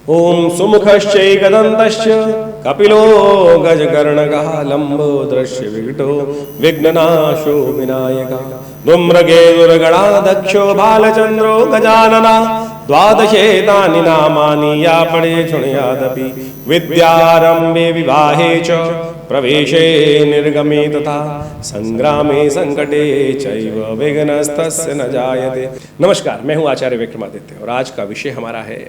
ओम सुमुखश्चैकदन्तश्च कपिलो गजकर्णकः लम्बोदरस्य विकटो विघ्ननाशो विनायकः धूम्रकेतुर्गणाध्यक्षो बालचन्द्रो गजानना द्वादशेतानि नामानि या पठे शृणुयादपि विद्यारम्भे विवाहे च प्रवेशे निर्गमे तथा संग्रामे संकटे चैव विघ्नस्तस्य न जायते। नमस्कार, मैं हूं आचार्य विक्रमादित्य और आज का विषय हमारा है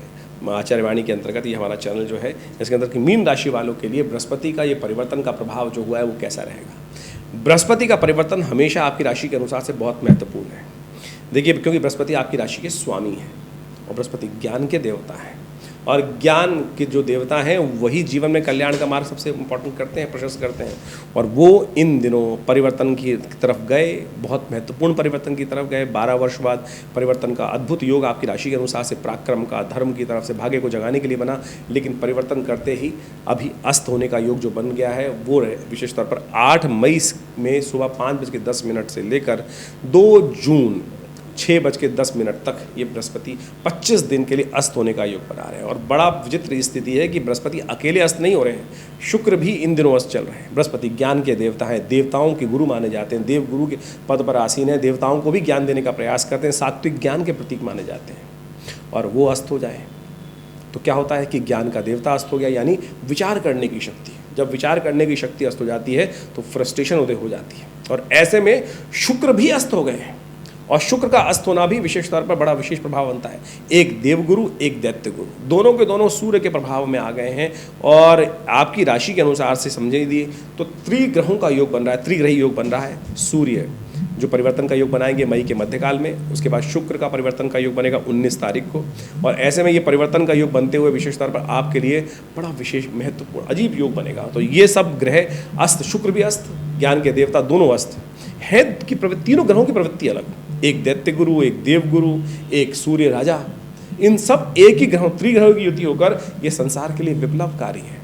आचार्य वाणी के अंतर्गत ये हमारा चैनल जो है इसके अंदर की मीन राशि वालों के लिए बृहस्पति का ये परिवर्तन का प्रभाव जो हुआ है वो कैसा रहेगा। बृहस्पति का परिवर्तन हमेशा आपकी राशि के अनुसार से बहुत महत्वपूर्ण है। देखिए, क्योंकि बृहस्पति आपकी राशि के स्वामी है और बृहस्पति ज्ञान के देवता है और ज्ञान के जो देवता हैं वही जीवन में कल्याण का मार्ग सबसे इम्पोर्टेंट करते हैं, प्रशस्त करते हैं। और वो इन दिनों परिवर्तन की तरफ गए, बहुत महत्वपूर्ण परिवर्तन की तरफ गए। 12 वर्ष बाद परिवर्तन का अद्भुत योग आपकी राशि के अनुसार से पराक्रम का, धर्म की तरफ से भाग्य को जगाने के लिए बना, लेकिन परिवर्तन करते ही अभी अस्त होने का योग जो बन गया है वो विशेष तौर पर 8 मई में सुबह 5:10 से लेकर 2 जून 6:10 तक ये बृहस्पति 25 दिन के लिए अस्त होने का योग बना रहे हैं। और बड़ा विचित्र स्थिति है कि बृहस्पति अकेले अस्त नहीं हो रहे हैं, शुक्र भी इन दिनों अस्त चल रहे हैं। बृहस्पति ज्ञान के देवता हैं, देवताओं के गुरु माने जाते हैं, देव गुरु के पद पर आसीन है, देवताओं को भी ज्ञान देने का प्रयास करते हैं, सात्विक ज्ञान के प्रतीक माने जाते हैं। और वो अस्त हो जाए तो क्या होता है कि ज्ञान का देवता अस्त हो गया, यानी विचार करने की शक्ति। जब विचार करने की शक्ति अस्त हो जाती है तो फ्रस्ट्रेशन उदय हो जाती है। और ऐसे में शुक्र भी अस्त हो गए हैं और शुक्र का अस्त होना भी विशेष तौर पर बड़ा विशेष प्रभाव बनता है। एक देवगुरु, एक दैत्य गुरु, दोनों के दोनों सूर्य के प्रभाव में आ गए हैं। और आपकी राशि के अनुसार से समझे दिए तो त्रिग्रहों का योग बन रहा है, त्रिग्रही योग बन रहा है। सूर्य जो परिवर्तन का योग बनाएंगे मई के मध्यकाल में, उसके बाद शुक्र का परिवर्तन का योग बनेगा 19 तारीख को। और ऐसे में ये परिवर्तन का योग बनते हुए विशेष तौर पर आपके लिए बड़ा विशेष महत्वपूर्ण अजीब योग बनेगा। तो ये सब ग्रह अस्त, शुक्र भी अस्त, ज्ञान के देवता दोनों अस्त है कि तीनों ग्रहों की प्रवृत्ति अलग, एक दैत्य गुरु, एक देव गुरु, एक सूर्य राजा, इन सब एक ही ग्रहों, त्रिग्रहों की युति होकर ये संसार के लिए विप्लवकारी है।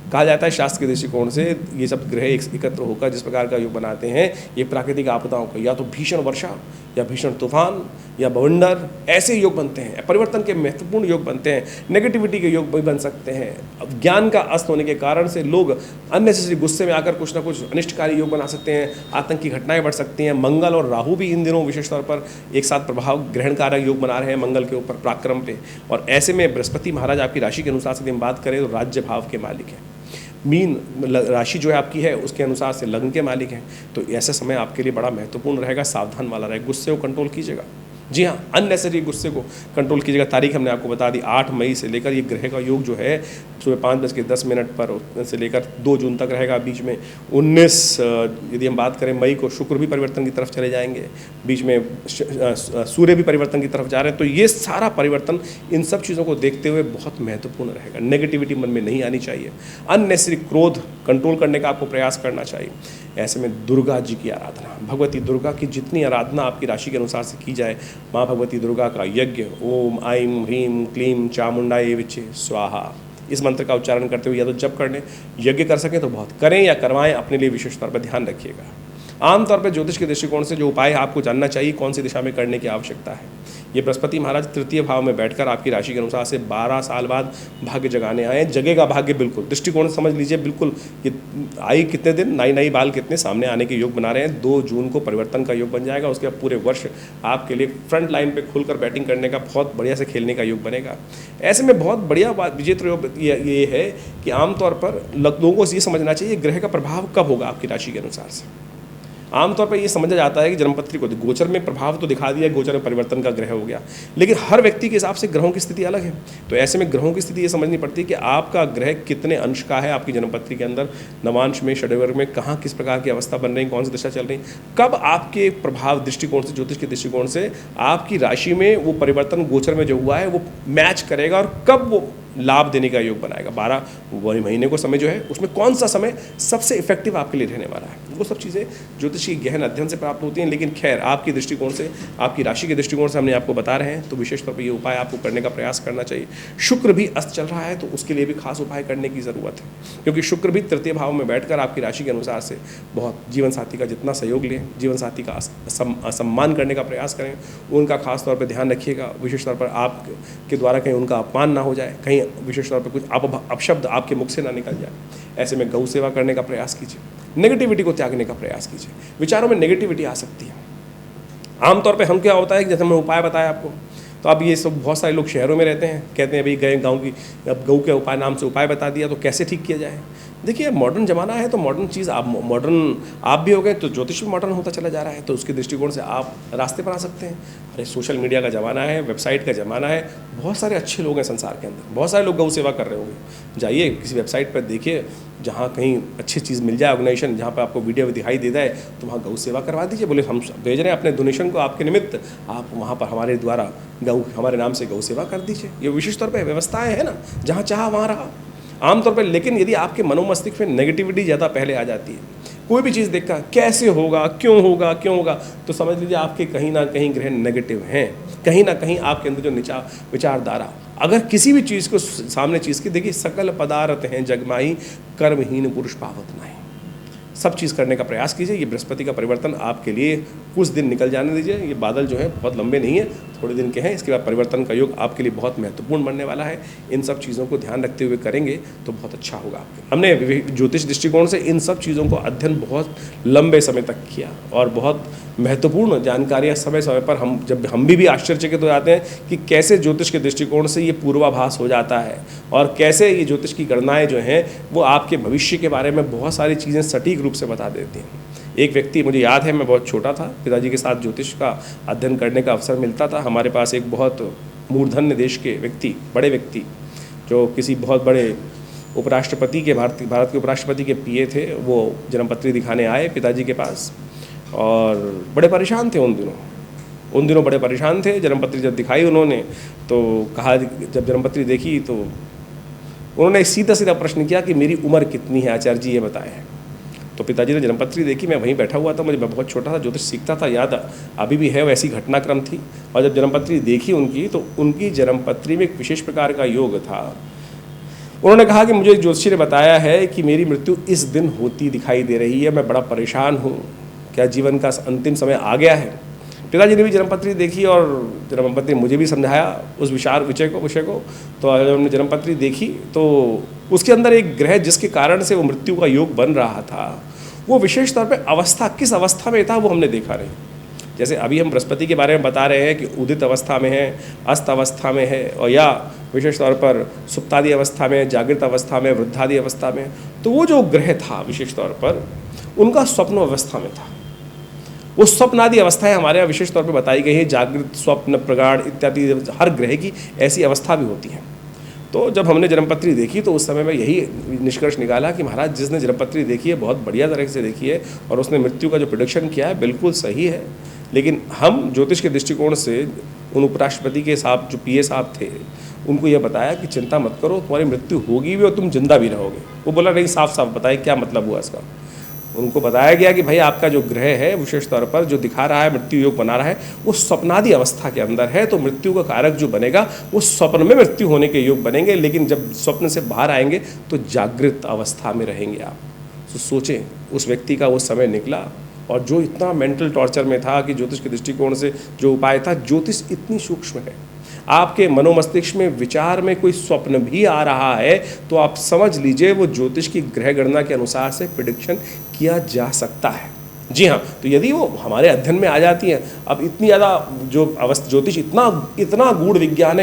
कहा जाता है शास्त्र के दृष्टिकोण से ये सब ग्रह एकत्र होकर जिस प्रकार का योग बनाते हैं, ये प्राकृतिक आपदाओं का या तो भीषण वर्षा या भीषण तूफान या बवंडर, ऐसे योग बनते हैं। परिवर्तन के महत्वपूर्ण योग बनते हैं, नेगेटिविटी के योग भी बन सकते हैं। अब ज्ञान का अस्त होने के कारण से लोग अननेसेसरी गुस्से में आकर कुछ ना कुछ अनिष्टकारी योग बना सकते हैं, आतंकी घटनाएं बढ़ सकती हैं। मंगल और राहु भी इन दिनों विशेष तौर पर एक साथ प्रभाव ग्रहणकारक योग बना रहे हैं मंगल के ऊपर, पराक्रम पे। और ऐसे में बृहस्पति महाराज आपकी राशि के अनुसार से हम बात करें तो राज्य भाव के मालिक हैं। मीन राशि जो है आपकी है उसके अनुसार से लग्न के मालिक हैं। तो ऐसा समय आपके लिए बड़ा महत्वपूर्ण रहेगा, सावधान वाला रहेगा, गुस्से को कंट्रोल कीजिएगा। जी हाँ, अननेसेसरी गुस्से को कंट्रोल कीजिएगा। तारीख हमने आपको बता दी, 8 मई से लेकर ये ग्रह का योग जो है सुबह 5:10 पर से लेकर 2 जून तक रहेगा। बीच में 19 यदि हम बात करें मई को शुक्र भी परिवर्तन की तरफ चले जाएंगे, बीच में सूर्य भी परिवर्तन की तरफ जा रहे हैं। तो ये सारा परिवर्तन इन सब चीज़ों को देखते हुए बहुत महत्वपूर्ण रहेगा। नेगेटिविटी मन में नहीं आनी चाहिए, अननेसेसरी क्रोध कंट्रोल करने का आपको प्रयास करना चाहिए। ऐसे में दुर्गा जी की आराधना, भगवती दुर्गा की जितनी आराधना आपकी राशि के अनुसार से की जाए, माँ भगवती दुर्गा का यज्ञ, ओम ऐं ह्रीं क्लीं चामुंडायै विचे स्वाहा, इस मंत्र का उच्चारण करते हुए या तो जप कर लें, यज्ञ कर सकें तो बहुत करें या करवाएं, अपने लिए विशेष तौर पर ध्यान रखिएगा। आमतौर पर ज्योतिष के दृष्टिकोण से जो उपाय आपको जानना चाहिए, कौन सी दिशा में करने की आवश्यकता है। ये बृहस्पति महाराज तृतीय भाव में बैठकर आपकी राशि के अनुसार से 12 साल बाद भाग्य जगाने आए। जगेगा भाग्य, बिल्कुल दृष्टिकोण समझ लीजिए, बिल्कुल ये आई कितने दिन, नई बाल कितने सामने आने के योग बना रहे हैं। 2 जून को परिवर्तन का योग बन जाएगा। उसके बाद पूरे वर्ष आपके लिए फ्रंट लाइन पे खुलकर बैटिंग करने का, बहुत बढ़िया से खेलने का योग बनेगा। ऐसे में बहुत बढ़िया बात विजेत्र योग ये है कि आमतौर पर लोगों को ये समझना चाहिए ग्रह का प्रभाव कब होगा आपकी राशि के अनुसार से। आमतौर पर ये समझा जाता है कि जन्मपत्री को गोचर में प्रभाव तो दिखा दिया, गोचर में परिवर्तन का ग्रह हो गया, लेकिन हर व्यक्ति के हिसाब से ग्रहों की स्थिति अलग है। तो ऐसे में ग्रहों की स्थिति ये समझनी पड़ती है कि आपका ग्रह कितने अंश का है आपकी जन्मपत्री के अंदर, नवांश में, षड्वर्ग में, कहाँ किस प्रकार की अवस्था बन रही, कौन सी दिशा चल रही, कब आपके प्रभाव दृष्टिकोण से, ज्योतिष के दृष्टिकोण से आपकी राशि में वो परिवर्तन गोचर में जो हुआ है वो मैच करेगा और कब वो लाभ देने का योग बनाएगा। 12 महीने को समय जो है उसमें कौन सा समय सबसे इफेक्टिव आपके लिए रहने वाला है, वो सब चीज़ें ज्योतिष की गहन अध्ययन से प्राप्त होती हैं। लेकिन खैर, आपकी दृष्टिकोण से, आपकी राशि के दृष्टिकोण से हमने आपको बता रहे हैं, तो विशेष तौर पर ये उपाय आपको करने का प्रयास करना चाहिए। शुक्र भी अस्त चल रहा है तो उसके लिए भी खास उपाय करने की ज़रूरत है, क्योंकि शुक्र भी तृतीय भाव में बैठकर आपकी राशि के अनुसार से बहुत जीवन साथी का जितना सहयोग लें, जीवन साथी का सम्मान करने का प्रयास करें, उनका खास तौर पर ध्यान रखिएगा। विशेष तौर पर आपके द्वारा कहीं उनका अपमान ना हो जाए, कहीं विशेष तौर पर कुछ अपशब्द आपके मुख से ना निकल जाए। ऐसे में गौ सेवा करने का प्रयास कीजिए, नेगेटिविटी को त्यागने का प्रयास कीजिए। विचारों में नेगेटिविटी आ सकती है। आमतौर पे हम क्या होता है कि जैसे मैं उपाय बताया आपको, तो अब ये सब बहुत सारे लोग शहरों में रहते हैं, कहते हैं भाई गए गाँव की, अब गऊ के उपाय नाम से उपाय बता दिया तो कैसे ठीक किया जाए। देखिए मॉडर्न ज़माना है तो मॉडर्न चीज़ आप भी हो गए तो ज्योतिष भी मॉडर्न होता चला जा रहा है, तो उसके दृष्टिकोण से आप रास्ते पर आ सकते हैं। अरे सोशल मीडिया का ज़माना है, वेबसाइट का ज़माना है, बहुत सारे अच्छे लोग हैं संसार के अंदर, बहुत सारे लोग गौ सेवा कर रहे होंगे। जाइए किसी वेबसाइट पर देखिए, जहाँ कहीं अच्छी चीज़ मिल जाए, ऑर्गेनाइजेशन जहाँ पर आपको वीडियो दिखाई देता है तो वहाँ गौ सेवा करवा दीजिए। बोले हम भेज रहे हैं अपने डोनेशन को आपके निमित्त, आप वहाँ पर हमारे द्वारा हमारे नाम से गौ सेवा कर दीजिए। ये विशेष तौर पर व्यवस्थाएँ हैं ना, जहाँ चाहा वहाँ रहा आमतौर पर। लेकिन यदि आपके मनोमस्तिष्क में नेगेटिविटी ज़्यादा पहले आ जाती है, कोई भी चीज़ देखकर कैसे होगा, क्यों होगा, तो समझ लीजिए आपके कहीं ना कहीं ग्रह नेगेटिव हैं, कहीं ना कहीं आपके अंदर जो विचारधारा, अगर किसी भी चीज़ को सामने चीज़ की, देखिए सकल पदार्थ हैं जगमाही, कर्महीन पुरुष पावत नहीं। सब चीज़ करने का प्रयास कीजिए। ये बृहस्पति का परिवर्तन आपके लिए कुछ दिन निकल जाने दीजिए। ये बादल जो है बहुत लंबे नहीं है, थोड़े दिन के हैं। इसके बाद परिवर्तन का योग आपके लिए बहुत महत्वपूर्ण बनने वाला है। इन सब चीज़ों को ध्यान रखते हुए करेंगे तो बहुत अच्छा होगा आपके। हमने ज्योतिष दृष्टिकोण से इन सब चीज़ों को अध्ययन बहुत लंबे समय तक किया और बहुत महत्वपूर्ण जानकारियाँ समय समय पर हम भी आश्चर्यचकित हो जाते हैं कि कैसे ज्योतिष के दृष्टिकोण से ये पूर्वाभास हो जाता है और कैसे ये ज्योतिष की गणनाएँ जो हैं वो आपके भविष्य के बारे में बहुत सारी चीज़ें सटीक रूप से बता देती हैं। एक व्यक्ति, मुझे याद है, मैं बहुत छोटा था, पिताजी के साथ ज्योतिष का अध्ययन करने का अवसर मिलता था। हमारे पास एक बहुत मूर्धन्य देश के व्यक्ति, बड़े व्यक्ति, जो किसी बहुत बड़े उपराष्ट्रपति के भारत के उपराष्ट्रपति के पीए थे, वो जन्मपत्री दिखाने आए पिताजी के पास और बड़े परेशान थे उन दिनों बड़े परेशान थे। जन्मपत्री जब दिखाई उन्होंने तो कहा, जब जन्मपत्री देखी तो उन्होंने सीधा प्रश्न किया कि मेरी उम्र कितनी है आचार्य जी, ये बताएं। तो पिताजी ने जन्मपत्री देखी, मैं वहीं बैठा हुआ था, मैं बहुत छोटा था, ज्योतिष सीखता था, याद अभी भी है, वैसी घटनाक्रम थी। और जब जन्मपत्री देखी उनकी, तो उनकी जन्मपत्री में एक विशेष प्रकार का योग था। उन्होंने कहा कि मुझे ज्योतिषी ने बताया है कि मेरी मृत्यु इस दिन होती दिखाई दे रही है, मैं बड़ा परेशान हूँ, क्या जीवन का अंतिम समय आ गया है। पिताजी ने भी जन्मपत्री देखी और जन्मपत्री मुझे भी समझाया उस विषय को। तो जब हमने जन्मपत्री देखी तो उसके अंदर एक ग्रह जिसके कारण से वो मृत्यु का योग बन रहा था, वो विशेष तौर पे अवस्था, किस अवस्था में था वो हमने देखा नहीं। जैसे अभी हम बृहस्पति के बारे में बता रहे हैं कि उदित अवस्था में है, अस्त अवस्था में है, और या विशेष तौर पर सुप्तादि अवस्था में, जागृत अवस्था में, वृद्धादि अवस्था में। तो वो जो ग्रह था विशेष तौर पर उनका स्वप्न अवस्था में था। वो स्वप्नादि अवस्थाएं हमारे यहाँ विशेष तौर पर बताई गई है, जागृत, स्वप्न, प्रगाढ़ इत्यादि, हर ग्रह की ऐसी अवस्था भी होती है। तो जब हमने जन्मपत्री देखी तो उस समय में यही निष्कर्ष निकाला कि महाराज जिसने जन्मपत्री देखी है बहुत बढ़िया तरह से देखी है और उसने मृत्यु का जो प्रेडिक्शन किया है बिल्कुल सही है। लेकिन हम ज्योतिष के दृष्टिकोण से उन उपराष्ट्रपति के साहब जो पीए साहब थे, उनको यह बताया कि चिंता मत करो, तुम्हारी मृत्यु होगी भी और तुम जिंदा भी रहोगे। वो बोला नहीं, साफ साफ बताए क्या मतलब हुआ इसका। उनको बताया गया कि भाई आपका जो ग्रह है विशेष तौर पर जो दिखा रहा है, मृत्यु योग बना रहा है, वो स्वप्नादि अवस्था के अंदर है, तो मृत्यु का कारक जो बनेगा वो स्वप्न में मृत्यु होने के योग बनेंगे। लेकिन जब स्वप्न से बाहर आएंगे तो जागृत अवस्था में रहेंगे आप। तो सोचें, उस व्यक्ति का वो समय निकला और जो इतना मेंटल टॉर्चर में था कि ज्योतिष के दृष्टिकोण से जो उपाय था, ज्योतिष इतनी सूक्ष्म है, आपके मनोमस्तिष्क में विचार में कोई स्वप्न भी आ रहा है तो आप समझ लीजिए वो ज्योतिष की ग्रह गणना के अनुसार से प्रेडिक्शन किया जा सकता है। जी हाँ, तो यदि वो हमारे अध्ययन में आ जाती हैं, अब इतनी ज़्यादा जो अवस्था ज्योतिष इतना गूढ़ विज्ञान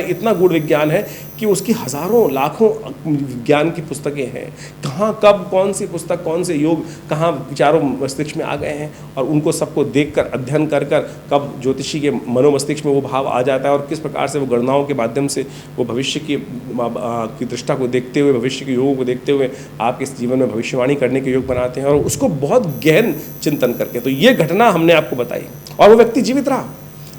है कि उसकी हज़ारों लाखों विज्ञान की पुस्तकें हैं। कहाँ कब कौन सी पुस्तक, कौन से योग कहाँ विचारों मस्तिष्क में आ गए हैं और उनको सबको देखकर अध्ययन कर कब ज्योतिषी के मनोमस्तिष्क में वो भाव आ जाता है और किस प्रकार से वो गणनाओं के माध्यम से वो भविष्य की दृष्टा को देखते हुए, भविष्य के योगों को देखते हुए आपके जीवन में भविष्यवाणी करने के योग बनाते हैं और उसको बहुत गहन चिंतन करके। तो ये घटना हमने आपको बताई और वो व्यक्ति जीवित रहा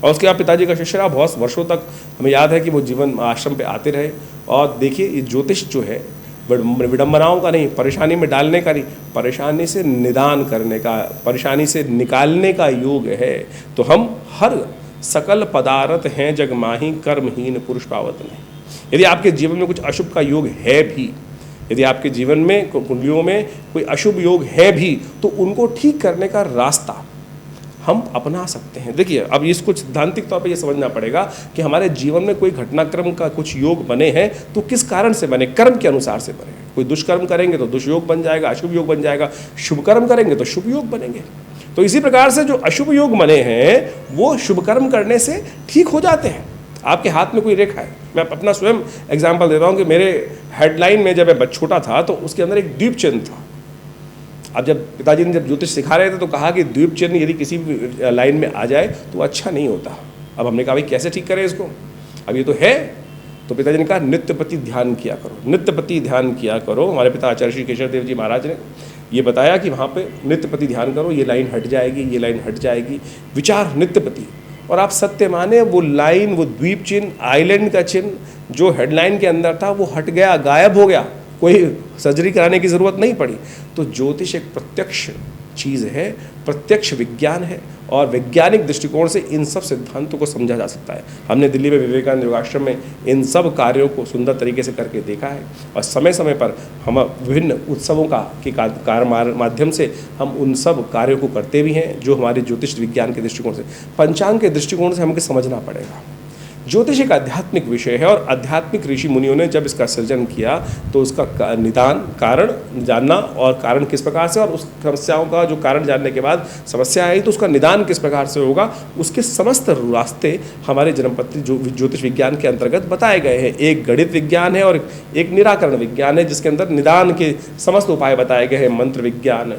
और उसके बाद पिताजी का शिष्य रहा बहुत वर्षों तक। हमें याद है कि वो जीवन आश्रम पे आते रहे। और देखिए, ये ज्योतिष जो है विडंबनाओं का नहीं, परेशानी में डालने का नहीं, परेशानी से निदान करने का, परेशानी से निकालने का योग है। तो हम हर सकल पदार्थ हैं जगमाही, कर्महीन पुरुष पावत नहीं। यदि आपके जीवन में कुछ अशुभ का योग है भी, यदि आपके जीवन में कुंडलियों में कोई अशुभ योग है भी, तो उनको ठीक करने का रास्ता हम अपना सकते हैं। देखिए, अब इसको सिद्धांतिक तौर पे ये समझना पड़ेगा कि हमारे जीवन में कोई घटनाक्रम का कुछ योग बने हैं तो किस कारण से बने, कर्म के अनुसार से बने। कोई दुष्कर्म करेंगे तो दुष्योग बन जाएगा, अशुभ योग बन जाएगा, शुभ कर्म करेंगे तो शुभ योग बनेंगे। तो इसी प्रकार से जो अशुभ योग बने हैं वो शुभ कर्म करने से ठीक हो जाते हैं। आपके हाथ में कोई रेखा है, मैं अपना स्वयं एग्जाम्पल देता हूँ कि मेरे हेडलाइन में जब मैं छोटा था तो उसके अंदर एक द्वीप चिन्ह था। अब जब पिताजी ने जब ज्योतिष सिखा रहे थे तो कहा कि द्वीप चिन्ह यदि किसी भी लाइन में आ जाए तो अच्छा नहीं होता। अब हमने कहा भाई कैसे ठीक करें इसको, अब ये तो है। तो पिताजी ने कहा नित्यपति ध्यान किया करो, नित्यपति ध्यान किया करो। हमारे पिता आचार्य श्री केशव देव जी महाराज ने ये बताया कि वहाँ पे नित्यपति ध्यान करो, ये लाइन हट जाएगी, ये लाइन हट जाएगी, विचार नित्यपति। और आप सत्य माने वो लाइन, वो द्वीप चिन्ह, आइलैंड का चिन्ह जो हेडलाइन के अंदर था वो हट गया, गायब हो गया, कोई सर्जरी कराने की ज़रूरत नहीं पड़ी। तो ज्योतिष एक प्रत्यक्ष चीज़ है, प्रत्यक्ष विज्ञान है और वैज्ञानिक दृष्टिकोण से इन सब सिद्धांतों को समझा जा सकता है। हमने दिल्ली में विवेकानंद योगाश्रम में इन सब कार्यों को सुंदर तरीके से करके देखा है और समय समय पर हम विभिन्न उत्सवों के माध्यम से हम उन सब कार्यों को करते भी हैं जो हमारे ज्योतिष विज्ञान के दृष्टिकोण से, पंचांग के दृष्टिकोण से हमको समझना पड़ेगा। ज्योतिष एक आध्यात्मिक विषय है और आध्यात्मिक ऋषि मुनियों ने जब इसका सृजन किया तो उसका निदान, कारण जानना और कारण किस प्रकार से, और उस समस्याओं का जो कारण जानने के बाद समस्या आई तो उसका निदान किस प्रकार से होगा, उसके समस्त रास्ते हमारे जन्मपत्री जो ज्योतिष विज्ञान के अंतर्गत बताए गए हैं। एक गणित विज्ञान है और एक निराकरण विज्ञान है जिसके अंदर निदान के समस्त उपाय बताए गए हैं। मंत्र विज्ञान,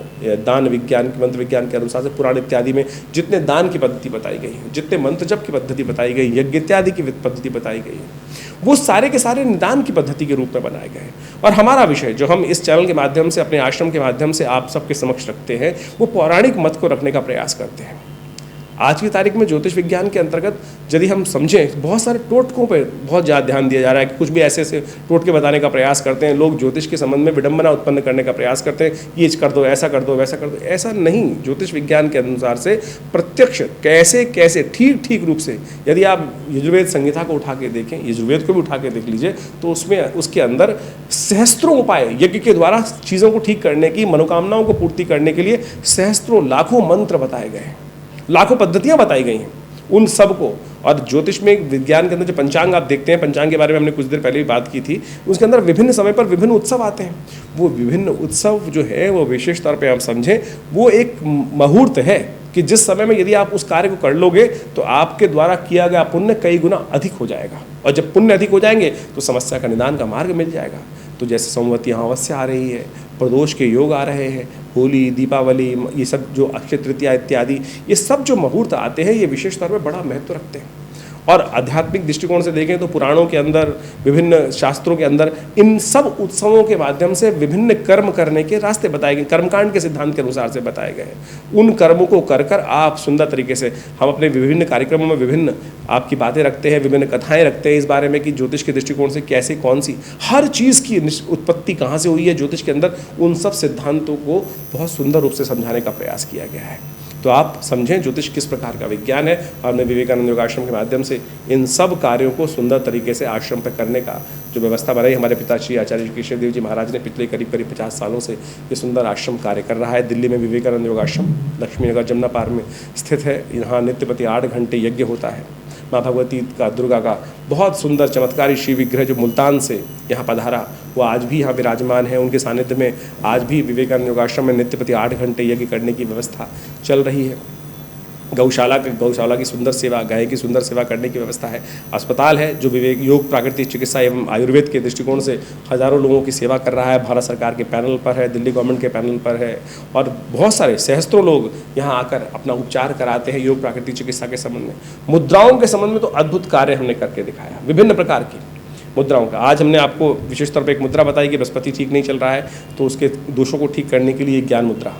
दान विज्ञान, मंत्र विज्ञान के अनुसार से पुराण इत्यादि में जितने दान की पद्धति बताई गई है, जितने मंत्र जप की पद्धति बताई गई, यज्ञ इत्यादि की पद्धति बताई गई है, वो सारे के सारे निदान की पद्धति के रूप में बनाए गए हैं। और हमारा विषय जो हम इस चैनल के माध्यम से, अपने आश्रम के माध्यम से आप सबके समक्ष रखते हैं, वो पौराणिक मत को रखने का प्रयास करते हैं। आज की तारीख में ज्योतिष विज्ञान के अंतर्गत यदि हम समझें, बहुत सारे टोटकों पर बहुत ज़्यादा ध्यान दिया जा रहा है कि कुछ भी ऐसे ऐसे टोटके बताने का प्रयास करते हैं। लोग ज्योतिष के संबंध में विडंबना उत्पन्न करने का प्रयास करते हैं, ये कर दो, ऐसा कर दो, वैसा कर दो। ऐसा नहीं, ज्योतिष विज्ञान के अनुसार से प्रत्यक्ष कैसे कैसे ठीक रूप से, यदि आप यजुर्वेद संहिता को उठा के देखें, यजुर्वेद को भी उठा के देख लीजिए, तो उसमें उसके अंदर सहस्त्रों उपाय यज्ञ के द्वारा चीज़ों को ठीक करने की, मनोकामनाओं को पूर्ति करने के लिए सहस्त्रों लाखों मंत्र बताए गए हैं, लाखों पद्धतियां बताई गई हैं उन सब को। और ज्योतिष में विज्ञान के अंदर जो पंचांग आप देखते हैं, पंचांग के बारे में हमने कुछ देर पहले भी बात की थी, उसके अंदर विभिन्न समय पर विभिन्न उत्सव आते हैं। वो विभिन्न उत्सव जो है वो विशेष तौर पे आप समझें, वो एक मुहूर्त है कि जिस समय में यदि आप उस कार्य को कर लोगे तो आपके द्वारा किया गया पुण्य कई गुना अधिक हो जाएगा। और जब पुण्य अधिक हो जाएंगे तो समस्या का निदान का मार्ग मिल जाएगा। तो जैसे सोमवती अमावस्या आ रही है, प्रदोष के योग आ रहे हैं, होली, दीपावली, ये सब जो अक्षय तृतीया इत्यादि, ये सब जो मुहूर्त आते हैं ये विशेष तौर पर बड़ा महत्व रखते हैं। और आध्यात्मिक दृष्टिकोण से देखें तो पुराणों के अंदर, विभिन्न शास्त्रों के अंदर इन सब उत्सवों के माध्यम से विभिन्न कर्म करने के रास्ते बताए गए, कर्मकांड के सिद्धांत के अनुसार से बताए गए हैं। उन कर्मों को कर कर आप सुंदर तरीके से, हम अपने विभिन्न कार्यक्रमों में विभिन्न आपकी बातें रखते हैं, विभिन्न कथाएं रखते हैं इस बारे में कि ज्योतिष के दृष्टिकोण से कैसे, कौन सी हर चीज़ की उत्पत्ति कहाँ से हुई है ज्योतिष के अंदर, उन सब सिद्धांतों को बहुत सुंदर रूप से समझाने का प्रयास किया गया है। तो आप समझें ज्योतिष किस प्रकार का विज्ञान है। और हमने विवेकानंद योगाश्रम के माध्यम से इन सब कार्यों को सुंदर तरीके से आश्रम पर करने का जो व्यवस्था बनाई, हमारे पिताश्री आचार्य केशव देव जी महाराज ने पिछले करीब 50 सालों से ये सुंदर आश्रम कार्य कर रहा है। दिल्ली में विवेकानंद योगाश्रम लक्ष्मी नगर जमुना पार्क में स्थित है। यहाँ नित्यपति 8 घंटे यज्ञ होता है। माँ भगवती का, दुर्गा का बहुत सुंदर चमत्कारी श्री विग्रह जो मुल्तान से यहाँ पधारा, वो आज भी यहाँ विराजमान है। उनके सानिध्य में आज भी विवेकानंद योगाश्रम में नित्यपति 8 घंटे यज्ञ करने की व्यवस्था चल रही है। गौशाला की सुंदर सेवा, गाय की सुंदर सेवा करने की व्यवस्था है। अस्पताल है जो विवेक योग, प्राकृतिक चिकित्सा एवं आयुर्वेद के दृष्टिकोण से हज़ारों लोगों की सेवा कर रहा है। भारत सरकार के पैनल पर है, दिल्ली गवर्नमेंट के पैनल पर है और बहुत सारे सहस्त्रों लोग यहाँ आकर अपना उपचार कराते हैं योग प्राकृतिक चिकित्सा के संबंध में। मुद्राओं के संबंध में तो अद्भुत कार्य हमने करके दिखाया, विभिन्न प्रकार की मुद्राओं का। आज हमने आपको विशेष तौर पर एक मुद्रा बताई कि बृहस्पति ठीक नहीं चल रहा है तो उसके दोषों को ठीक करने के लिए ज्ञान मुद्रा।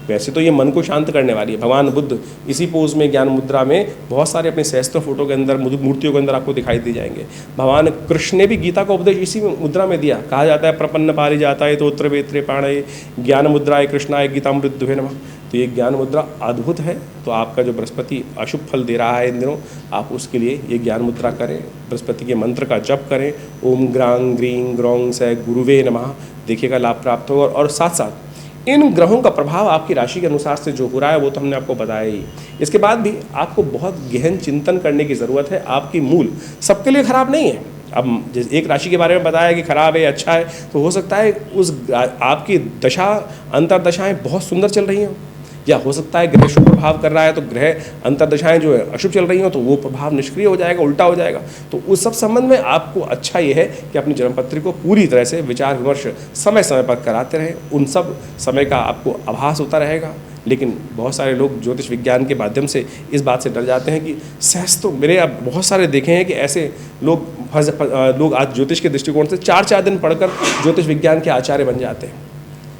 वैसे तो ये मन को शांत करने वाली है। भगवान बुद्ध इसी पोज में, ज्ञान मुद्रा में, बहुत सारे अपने सहस्त्र फोटो के अंदर, मूर्तियों के अंदर आपको दिखाई दे जाएंगे। भगवान कृष्ण ने भी गीता का उपदेश इसी मुद्रा में दिया। कहा जाता है प्रपन्न पारि जाता है तो उत्तर वेत्रे पाणय ज्ञान मुद्राए कृष्णाय गीतामृत नमः। तो ये ज्ञान मुद्रा अद्भुत है। तो आपका जो बृहस्पति अशुभ फल दे रहा है इन दिनों, आप उसके लिए ये ज्ञान मुद्रा करें, बृहस्पति के मंत्र का जप करें, ओम ग्रांग ग्रीं ग्रौंग से गुरुवे नमः, देखिएगा लाभ प्राप्त होगा। और साथ साथ इन ग्रहों का प्रभाव आपकी राशि के अनुसार से जो हो रहा है वो तो हमने आपको बताया ही। इसके बाद भी आपको बहुत गहन चिंतन करने की ज़रूरत है। आपकी मूल सबके लिए खराब नहीं है। अब जिस एक राशि के बारे में बताया कि खराब है अच्छा है, तो हो सकता है उस आपकी दशा अंतर्दशाएं बहुत सुंदर चल रही हों, या हो सकता है ग्रह शुभ प्रभाव कर रहा है तो ग्रह अंतर्दशाएं जो है अशुभ चल रही हो तो वो प्रभाव निष्क्रिय हो जाएगा, उल्टा हो जाएगा। तो उस सब संबंध में आपको अच्छा ये है कि अपनी जन्मपत्री को पूरी तरह से विचार विमर्श समय समय पर कराते रहें। उन सब समय का आपको आभास होता रहेगा। लेकिन बहुत सारे लोग ज्योतिष विज्ञान के माध्यम से इस बात से डर जाते हैं कि तो मेरे अब बहुत सारे देखे हैं कि ऐसे लोग आज ज्योतिष के दृष्टिकोण से 4-4 दिन पढ़कर ज्योतिष विज्ञान के आचार्य बन जाते हैं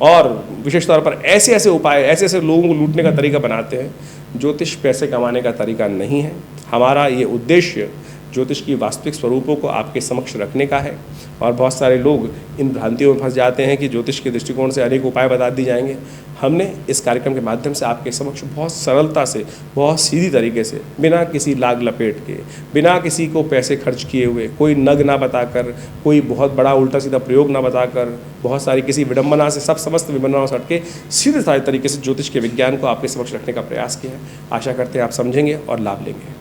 और विशेष तौर पर ऐसे ऐसे उपाय, ऐसे ऐसे लोगों को लूटने का तरीका बनाते हैं। ज्योतिष पैसे कमाने का तरीका नहीं है। हमारा ये उद्देश्य ज्योतिष की वास्तविक स्वरूपों को आपके समक्ष रखने का है। और बहुत सारे लोग इन भ्रांतियों में फंस जाते हैं कि ज्योतिष के दृष्टिकोण से अनेक उपाय बता दिए जाएंगे। हमने इस कार्यक्रम के माध्यम से आपके समक्ष बहुत सरलता से, बहुत सीधी तरीके से, बिना किसी लाग लपेट के, बिना किसी को पैसे खर्च किए हुए, कोई नग ना बताकर, कोई बहुत बड़ा उल्टा सीधा प्रयोग ना बताकर, बहुत सारी किसी विडंबना से, सब समस्त विडंबनाओं से हट के सीधे साधे तरीके से ज्योतिष के विज्ञान को आपके समक्ष रखने का प्रयास किया है। आशा करते हैं आप समझेंगे और लाभ लेंगे।